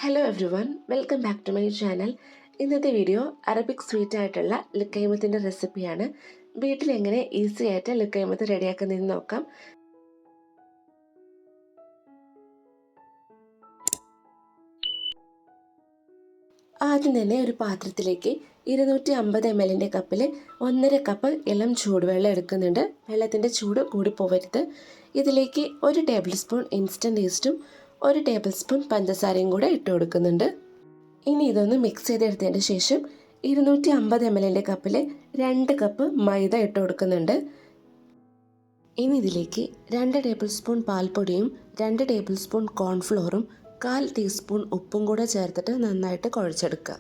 Hello everyone, welcome back to my channel. ഇന്നത്തെ video Arabic sweet ആയിട്ടുള്ള ലുക്കൈമത്തിൻ്റെ റെസിപ്പിയാണ്. വീട്ടിൽ എങ്ങനെ ഈസി ആയിട്ട് ലുക്കൈമത്ത് റെഡിയാക്കുന്നതെന്ന് നോക്കാം. ആദ്യം തന്നെ ഒരു പാത്രത്തിലേക്ക് 250 ml കപ്പിൽ 1.5 കപ്പ് ഇളം ചൂടുവെള്ളം എടുക്കുന്നുണ്ട്. വെള്ളത്തിൻ്റെ ചൂട് കൂടി പോവരുത്. ഇതിലേക്ക് 1 ടേബിൾ സ്പൂൺ ഇൻസ്റ്റൻറ്റ് ഈസ്റ്റും 1 ടേബിൾ സ്പൂൺ പഞ്ചസാരയും കൂടെ ഇട്ട് കൊടുക്കുന്നുണ്ട്. ഇനി ഇതൊന്ന് മിക്സ് ചെയ്തെടുത്തതിന് ശേഷം 250 ml കപ്പിൽ 2 കപ്പ് മൈദ ഇട്ട് കൊടുക്കുന്നുണ്ട്. ഇനി ഇതിലേക്ക് 2 ടേബിൾ സ്പൂൺ പാൽപ്പൊടിയും 2 ടേബിൾ സ്പൂൺ കോൺഫ്ലോറും 1/4 ടീസ്പൂൺ ഉപ്പും കൂടെ ചേർത്തിട്ട് നന്നായിട്ട് കുഴച്ചെടുക്കുക.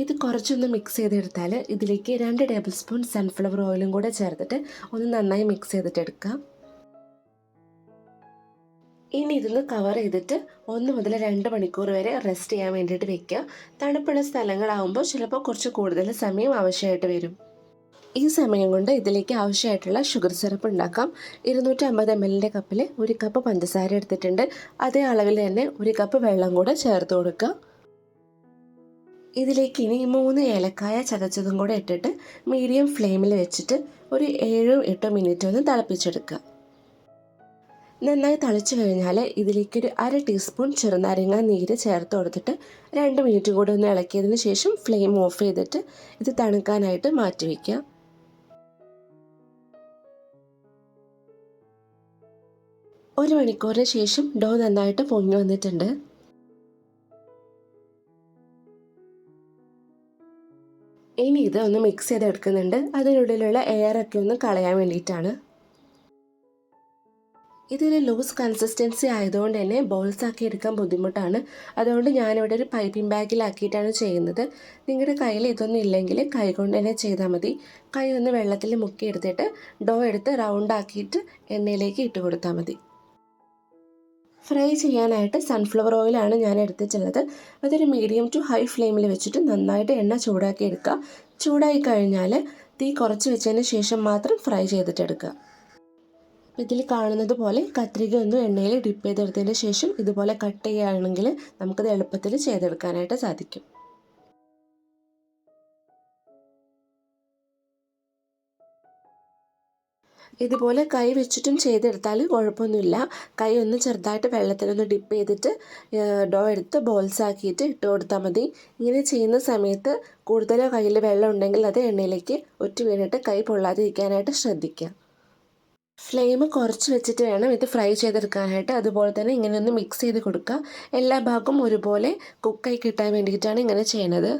ഇത് കുറച്ചൊന്ന് മിക്സ് ചെയ്തെടുത്താൽ ഇതിലേക്ക് 2 ടേബിൾ സ്പൂൺ സൺഫ്ലവർ ഓയിലും കൂടെ ചേർത്തിട്ട് ഒന്ന് നന്നായി മിക്സ് ചെയ്തിട്ടെടുക്കാം. ഇനി ഇതൊന്ന് കവർ ചെയ്തിട്ട് 1 മുതൽ 2 മണിക്കൂർ വരെ റെസ്റ്റ് ചെയ്യാൻ വേണ്ടിയിട്ട് വെക്കുക. തണുപ്പുള്ള സ്ഥലങ്ങളാവുമ്പോൾ ചിലപ്പോൾ കുറച്ച് കൂടുതൽ സമയം ആവശ്യമായിട്ട് വരും. ഈ സമയം കൊണ്ട് ഇതിലേക്ക് ആവശ്യമായിട്ടുള്ള ഷുഗർ സിറപ്പ് ഉണ്ടാക്കാം. 250 ml കപ്പിൽ 1 കപ്പ് പഞ്ചസാര എടുത്തിട്ടുണ്ട്. അതേ അളവിൽ തന്നെ 1 കപ്പ് വെള്ളം കൂടെ ചേർത്ത് കൊടുക്കുക. ഇതിലേക്ക് ഇനി 3 ഏലക്കായ ചതച്ചതും കൂടെ ഇട്ടിട്ട് മീഡിയം ഫ്ലെയിമിൽ വെച്ചിട്ട് ഒരു 7-8 മിനിറ്റ് ഒന്ന് തിളപ്പിച്ചെടുക്കുക. നന്നായി തിളച്ച് കഴിഞ്ഞാൽ ഇതിലേക്കൊരു 1/2 ടീസ്പൂൺ ചെറുനാരങ്ങ നീര് ചേർത്ത് കൊടുത്തിട്ട് 2 മിനിറ്റ് കൂടെ ഒന്ന് ഇളക്കിയതിന് ശേഷം ഫ്ലെയിം ഓഫ് ചെയ്തിട്ട് ഇത് തണുക്കാനായിട്ട് മാറ്റി വയ്ക്കുക. ഒരു മണിക്കൂറിന് ശേഷം ഡോ നന്നായിട്ട് പൊങ്ങി വന്നിട്ടുണ്ട്. ഇനി ഇത് ഒന്ന് മിക്സ് ചെയ്തെടുക്കുന്നുണ്ട്. അതിനുള്ളിലുള്ള എയറൊക്കെ ഒന്ന് കളയാൻ വേണ്ടിയിട്ടാണ്. ഇതൊരു ലൂസ് കൺസിസ്റ്റൻസി ആയതുകൊണ്ട് തന്നെ ബോൾസ് ആക്കി എടുക്കാൻ ബുദ്ധിമുട്ടാണ്. അതുകൊണ്ട് ഞാനിവിടെ ഒരു പൈപ്പിംഗ് ബാഗിലാക്കിയിട്ടാണ് ചെയ്യുന്നത്. നിങ്ങളുടെ കയ്യിൽ ഇതൊന്നും ഇല്ലെങ്കിൽ കൈ കൊണ്ട് തന്നെ ചെയ്താൽ മതി. കൈ ഒന്ന് വെള്ളത്തിൽ മുക്കിയെടുത്തിട്ട് ഡോ എടുത്ത് റൗണ്ട് ആക്കിയിട്ട് എണ്ണയിലേക്ക് ഇട്ട് കൊടുത്താൽ മതി. ഫ്രൈ ചെയ്യാനായിട്ട് സൺഫ്ലവർ ഓയിലാണ് ഞാൻ എടുത്തിട്ടുള്ളത്. അതൊരു മീഡിയം ടു ഹൈ ഫ്ലെയിമിൽ വെച്ചിട്ട് നന്നായിട്ട് എണ്ണ ചൂടാക്കി എടുക്കുക. ചൂടായി കഴിഞ്ഞാൽ തീ കുറച്ച് വെച്ചതിന് ശേഷം മാത്രം ഫ്രൈ ചെയ്തിട്ടെടുക്കുക. ഇതിൽ കാണുന്നത് പോലെ കത്രിക ഒന്ന് എണ്ണയിൽ ഡിപ്പ് ചെയ്തെടുത്തതിന് ശേഷം ഇതുപോലെ കട്ട് ചെയ്യുകയാണെങ്കിൽ നമുക്കത് എളുപ്പത്തിൽ ചെയ്തെടുക്കാനായിട്ട് സാധിക്കും. ഇതുപോലെ കൈ വെച്ചിട്ടും ചെയ്തെടുത്താൽ കുഴപ്പമൊന്നുമില്ല. കൈ ഒന്ന് ചെറുതായിട്ട് വെള്ളത്തിലൊന്ന് ഡിപ്പ് ചെയ്തിട്ട് ഡോ എടുത്ത് ബോൾസ് ആക്കിയിട്ട് ഇട്ട് കൊടുത്താൽ മതി. ഇങ്ങനെ ചെയ്യുന്ന സമയത്ത് കൂടുതൽ കയ്യിൽ വെള്ളം ഉണ്ടെങ്കിൽ അത് എണ്ണയിലേക്ക് ഒറ്റ വീണിട്ട് കൈ പൊള്ളാതിരിക്കാനായിട്ട് ശ്രദ്ധിക്കുക. ഫ്ലെയിം കുറച്ച് വെച്ചിട്ട് വേണം ഇത് ഫ്രൈ ചെയ്തെടുക്കാനായിട്ട്. അതുപോലെ തന്നെ ഇങ്ങനെ ഒന്ന് മിക്സ് ചെയ്ത് കൊടുക്കുക. എല്ലാ ഭാഗവും ഒരുപോലെ കുക്കായി കിട്ടാൻ വേണ്ടിയിട്ടാണ് ഇങ്ങനെ ചെയ്യുന്നത്.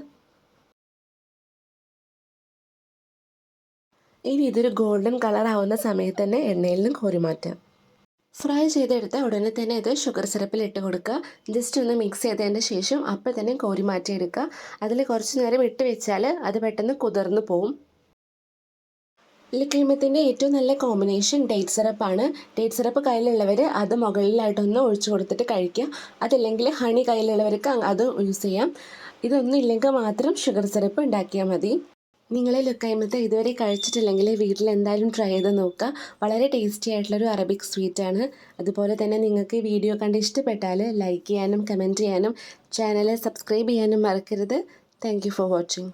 ഇനി ഇതൊരു ഗോൾഡൻ കളർ ആവുന്ന സമയത്ത് തന്നെ എണ്ണയിൽ നിന്ന് കോരി മാറ്റാം. ഫ്രൈ ചെയ്തെടുത്ത ഉടനെ തന്നെ ഇത് ഷുഗർ സിറപ്പിൽ ഇട്ട് കൊടുക്കുക. ജസ്റ്റ് ഒന്ന് മിക്സ് ചെയ്തതിന് ശേഷം അപ്പോൾ തന്നെ കോരി മാറ്റിയെടുക്കുക. അതിൽ കുറച്ച് നേരം ഇട്ട് വെച്ചാൽ അത് പെട്ടെന്ന് കുതിർന്ന് പോവും. ലുക്കൈമത്തിൻ്റെ ഏറ്റവും നല്ല കോമ്പിനേഷൻ ഡേറ്റ് സിറപ്പാണ്. ഡേറ്റ് സിറപ്പ് കയ്യിലുള്ളവർ അത് മുകളിലായിട്ടൊന്ന് ഒഴിച്ചു കൊടുത്തിട്ട് കഴിക്കുക. അതല്ലെങ്കിൽ ഹണി കയ്യിലുള്ളവർക്ക് അത് യൂസ് ചെയ്യാം. ഇതൊന്നും ഇല്ലെങ്കിൽ മാത്രം ഷുഗർ സിറപ്പ് ഉണ്ടാക്കിയാൽ മതി. നിങ്ങൾ ലുക്കൈമത്ത് ഇതുവരെ കഴിച്ചിട്ടില്ലെങ്കിൽ വീട്ടിൽ എന്തായാലും ട്രൈ ചെയ്ത് നോക്കുക. വളരെ ടേസ്റ്റി ആയിട്ടുള്ളൊരു അറബിക് സ്വീറ്റാണ്. അതുപോലെ തന്നെ നിങ്ങൾക്ക് ഈ വീഡിയോ കണ്ട് ഇഷ്ടപ്പെട്ടാൽ ലൈക്ക് ചെയ്യാനും കമൻറ്റ് ചെയ്യാനും ചാനൽ സബ്സ്ക്രൈബ് ചെയ്യാനും മറക്കരുത്. Thank you for watching.